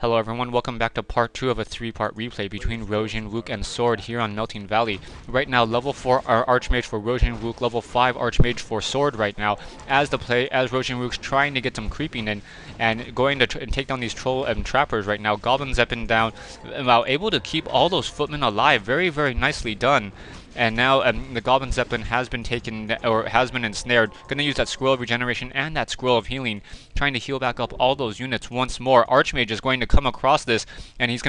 Hello everyone, welcome back to part 2 of a 3-part replay between Rohjinwook and Sword here on Melting Valley. Right now, level 4 Archmage for Rohjinwook, level 5 Archmage for Sword right now, as Rohjinwook's trying to get some creeping in and going to take down these troll and trappers right now. Goblin Zeppin down, while able to keep all those footmen alive. Very, very nicely done. And now the Goblin Zeppelin has been taken, or has been ensnared. Gonna use that Scroll of Regeneration and that Scroll of Healing, trying to heal back up all those units once more. Archmage is going to come across this, and he's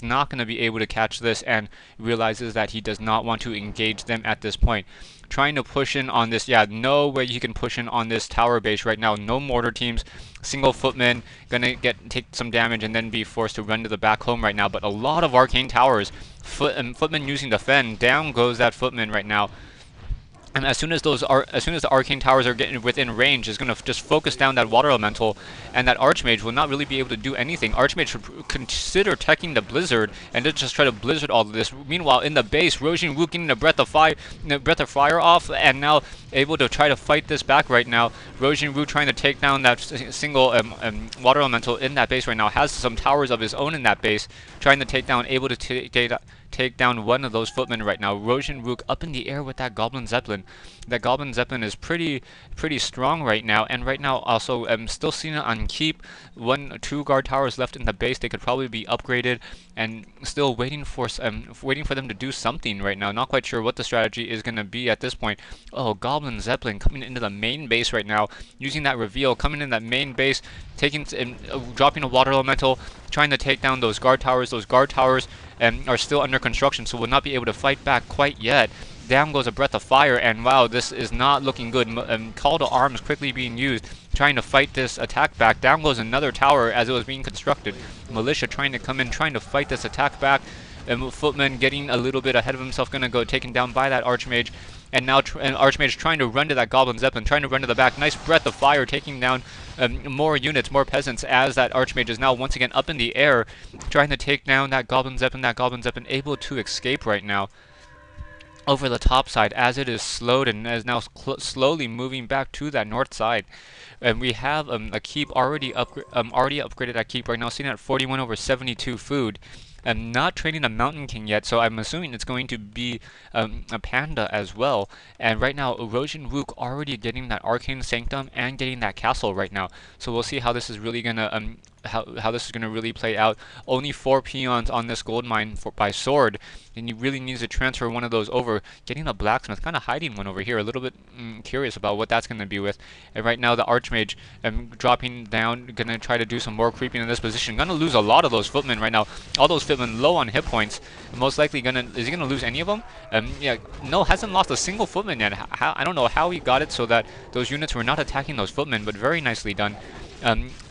not gonna be able to catch this, and realizes that he does not want to engage them at this point. Trying to push in on this, yeah, no way you can push in on this tower base right now. No mortar teams, single footman, gonna take some damage and then be forced to run to the back home right now. But a lot of arcane towers, footmen using defend. Down goes that footman right now. And as soon as the arcane towers are getting within range, is going to just focus down that water elemental, and that archmage will not really be able to do anything. Archmage should consider teching the blizzard and just try to blizzard all of this. Meanwhile, in the base, Rohjinwook getting the breath of fire off, and now able to try to fight this back right now. Rohjinwook trying to take down that single water elemental in that base right now. Has some towers of his own in that base, trying to take down, able to take down one of those footmen right now. Rohjinwook up in the air with that Goblin Zeppelin. That Goblin Zeppelin is pretty strong right now, and right now also still seeing it on keep. 2 guard towers left in the base. They could probably be upgraded, and still waiting for them to do something right now. Not quite sure what the strategy is going to be at this point. Oh, Goblin Zeppelin coming into the main base right now, using that reveal, coming in that main base, dropping a water elemental, trying to take down those guard towers. Those guard towers are still under construction, so will not be able to fight back quite yet. Down goes a breath of fire, and wow, this is not looking good. Call to arms quickly being used, trying to fight this attack back. Down goes another tower as it was being constructed. Militia trying to come in, trying to fight this attack back. Footman getting a little bit ahead of himself, gonna go taken down by that Archmage. And now Archmage trying to run to that Goblin Zeppelin, trying to run to the back. Nice breath of fire, taking down more units, more peasants, as that Archmage is now once again up in the air, trying to take down that Goblin Zeppelin. That Goblin Zeppelin able to escape right now over the top side, as it is slowed and is now slowly moving back to that north side. And we have a keep already upgraded that keep right now, sitting at 41 over 72 food. I'm not training a Mountain King yet, so I'm assuming it's going to be a Panda as well. And right now, Rohjinwook already getting that Arcane Sanctum and getting that castle right now. So we'll see how this is really gonna how this is gonna really play out. Only 4 peons on this gold mine by Sword, and he really needs to transfer one of those over. Getting a blacksmith, kind of hiding one over here. A little bit curious about what that's gonna be with. And right now, the Archmage dropping down, gonna try to do some more creeping in this position. Gonna lose a lot of those footmen right now. All those footmen low on hit points. Most likely is he gonna lose any of them? Yeah, no, hasn't lost a single footman yet. I don't know how he got it so that those units were not attacking those footmen, but very nicely done.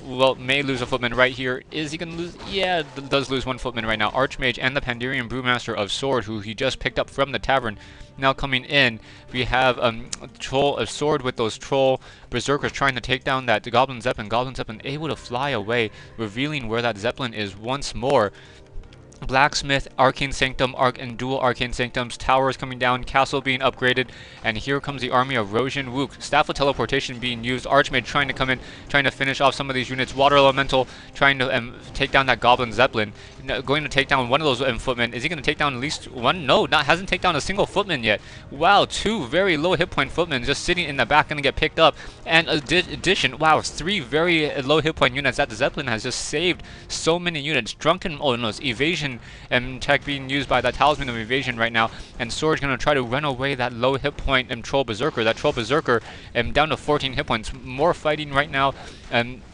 Well, may lose a footman right here. Is he gonna lose? Yeah, does lose 1 footman right now. Archmage and the Pandarian Brewmaster of Sword, who he just picked up from the tavern, now coming in. We have a Sword with those troll berserkers trying to take down that Goblin Zeppelin. Goblin Zeppelin able to fly away, revealing where that Zeppelin is once more. Blacksmith, Arcane Sanctum, and dual Arcane Sanctums, towers coming down, castle being upgraded, and here comes the army of Rohjinwook. Staff of Teleportation being used, Archmage trying to come in, trying to finish off some of these units, Water Elemental trying to take down that Goblin Zeppelin, going to take down one of those footmen. Is he going to take down at least one? No, hasn't taken down a single footman yet. Wow, 2 very low hit point footmen just sitting in the back, going to get picked up. And addition, wow, 3 very low hit point units. That Zeppelin has just saved so many units. Drunken, oh no, it's evasion tech being used by that Talisman of Evasion right now, and Sword's gonna try to run away that low hit point Troll Berserker. That Troll Berserker down to 14 hit points. More fighting right now.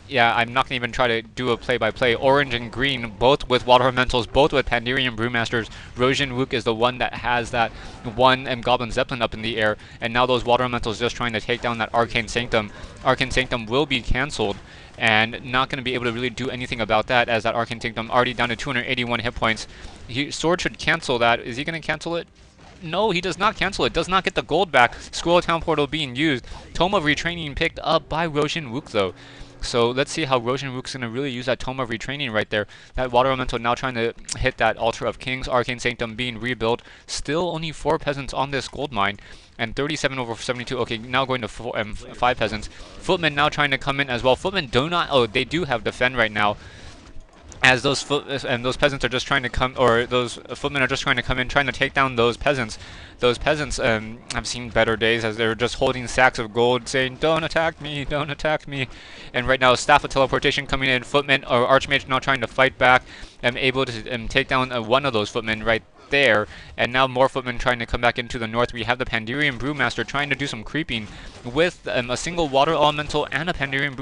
Yeah, I'm not gonna even try to do a play-by-play. Orange and green, both with water elementals, both with Pandarian Brewmasters. Rohjinwook is the one that has that one Goblin Zeppelin up in the air, and now those water elementals just trying to take down that Arcane Sanctum. Arcane Sanctum will be cancelled, and not going to be able to really do anything about that, as that Arcane Sanctum already down to 281 hit points. Sword should cancel that. Is he going to cancel it? No, he does not cancel it. Does not get the gold back. Scroll of Town Portal being used. Tome of Retraining picked up by Rohjinwook though. So let's see how Rohjinwook's going to really use that Tome of Retraining right there. That Water Elemental now trying to hit that Altar of Kings. Arcane Sanctum being rebuilt. Still only 4 peasants on this gold mine. And 37 over 72. Okay, now going to 5 peasants. Footmen now trying to come in as well. Footmen they do have defend right now. as those peasants are just trying to come, or those footmen are just trying to come in, trying to take down those peasants. Those peasants have seen better days as they're just holding sacks of gold, saying, "Don't attack me, don't attack me." And right now, staff of teleportation coming in, footmen or archmage now trying to fight back, and able to take down one of those footmen right there, and now more footmen trying to come back into the north. We have the Pandirian Brewmaster trying to do some creeping with a single water elemental and a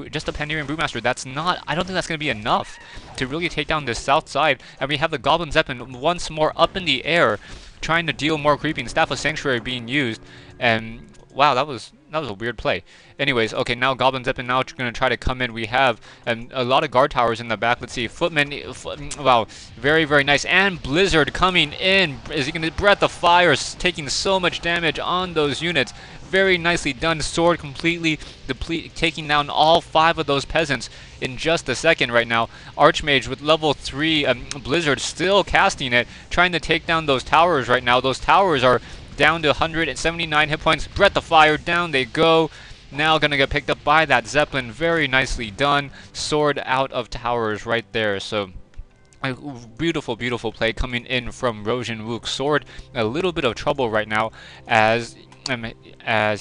just a Pandirian Brewmaster. That's not, I don't think that's going to be enough to really take down this south side. And we have the Goblin Zeppelin once more up in the air, trying to deal more creeping. Staff of Sanctuary being used, and wow, that was a weird play. Anyways, okay, now Goblin Zeppelin now going to try to come in. We have a lot of guard towers in the back. Let's see, Footman, wow, very, very nice. And Blizzard coming in. Is he going to Breath of Fire, taking so much damage on those units. Very nicely done. Sword completely taking down all 5 of those peasants in just a second right now. Archmage with level 3, Blizzard still casting it, trying to take down those towers right now. Those towers are down to 179 hit points. Breath of Fire, down they go. Now gonna get picked up by that Zeppelin. Very nicely done. Sword out of towers right there. So a beautiful, beautiful play coming in from Rohjinwook. Sword a little bit of trouble right now as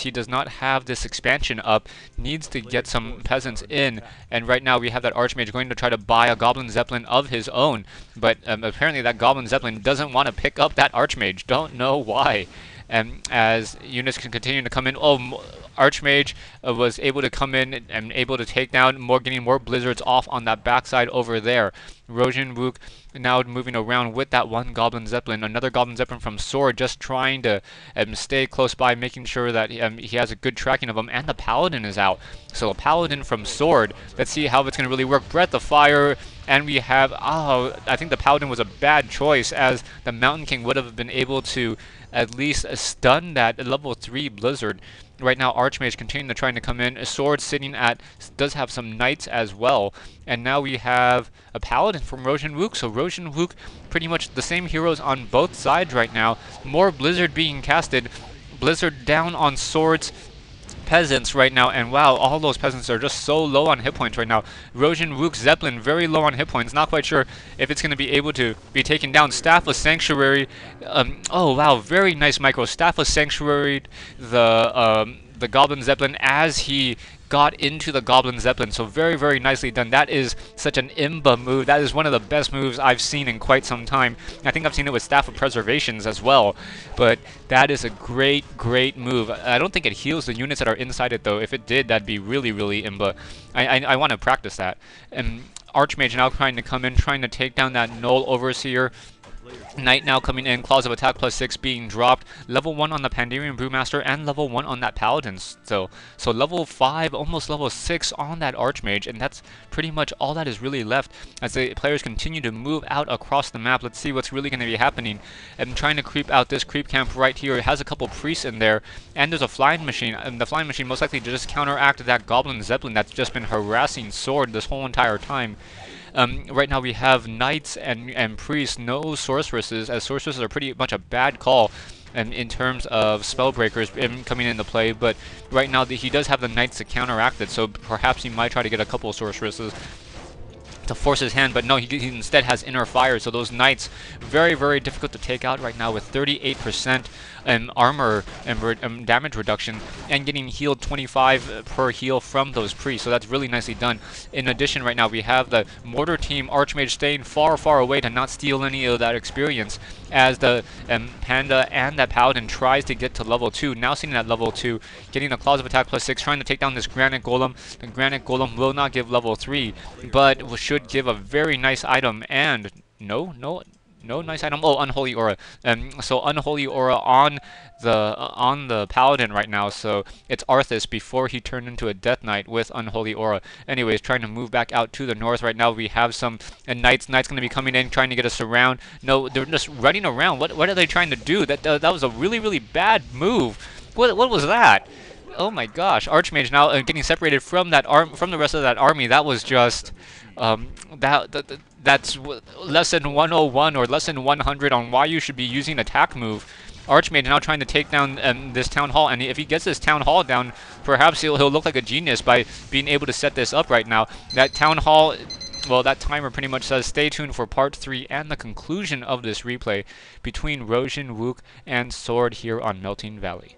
he does not have this expansion up, needs to get some peasants in, and right now we have that Archmage going to try to buy a Goblin Zeppelin of his own, but apparently that Goblin Zeppelin doesn't want to pick up that Archmage. Don't know why. As units can continue to come in. Oh, Archmage was able to come in and able to take down getting more blizzards off on that backside over there. Rohjinwook now moving around with that one Goblin Zeppelin, another Goblin Zeppelin from Sword, just trying to stay close by, making sure that he has a good tracking of them, and the Paladin is out. So a Paladin from Sword, let's see how it's going to really work. Breath of Fire, and we have, I think the Paladin was a bad choice, as the Mountain King would have been able to at least stun that level 3 Blizzard. Right now, Archmage continuing to trying to come in. Sword sitting at, does have some Knights as well. And now we have a Paladin from Rohjinwook. So Rohjinwook, pretty much the same heroes on both sides right now. More Blizzard being casted. Blizzard down on Sword's peasants right now, and wow, all those peasants are just so low on hit points right now. Rohjinwook Zeppelin very low on hit points, not quite sure if it's going to be able to be taken down. Staff of Sanctuary, oh wow, very nice micro. Staff of Sanctuary, the Goblin Zeppelin as he got into the Goblin Zeppelin, so very, very nicely done. That is such an imba move. That is one of the best moves I've seen in quite some time. I think I've seen it with Staff of Preservations as well, but that is a great, great move. I don't think it heals the units that are inside it, though. If it did, that'd be really, really imba. I want to practice that. And Archmage now trying to come in, trying to take down that Null Overseer. Knight now coming in, Claws of Attack +6 being dropped. Level 1 on the Pandirian Brewmaster and level 1 on that Paladin still. So level 5, almost level 6 on that Archmage, and that's pretty much all that is really left as the players continue to move out across the map. Let's see what's really going to be happening. I'm trying to creep out this creep camp right here. It has a couple priests in there, and there's a flying machine, and the flying machine most likely to just counteract that Goblin Zeppelin that's just been harassing Sword this whole entire time. Right now we have Knights and Priests, no Sorceresses, as Sorceresses are pretty much a bad call in terms of Spellbreakers coming into play, but right now he does have the Knights to counteract it, so perhaps he might try to get a couple of Sorceresses to force his hand, but no, he instead has Inner Fire, so those Knights very, very difficult to take out right now with 38% armor and damage reduction, and getting healed 25 per heal from those priests, so that's really nicely done. In addition, right now we have the Mortar Team Archmage staying far, far away to not steal any of that experience, as the Panda and that Paladin tries to get to level 2. Now sitting at level 2, getting the Claws of Attack +6, trying to take down this Granite Golem. The Granite Golem will not give level 3, but should give a very nice item, and no nice item. Oh, Unholy Aura. So Unholy Aura on the Paladin right now. So it's Arthas before he turned into a Death Knight with Unholy Aura. Anyways, trying to move back out to the north right now. We have some Knights. Knights going to be coming in, trying to get us around. No, they're just running around. What are they trying to do? That was a really, really bad move. What was that? Oh my gosh! Archmage now getting separated from that from the rest of that army. That was just that's lesson 101 or lesson 100 on why you should be using attack move. Archmage now trying to take down this Town Hall, and if he gets this Town Hall down, perhaps he'll look like a genius by being able to set this up right now. That Town Hall Well, that timer pretty much says stay tuned for part 3 and the conclusion of this replay between Rohjinwook and Sword here on Melting Valley.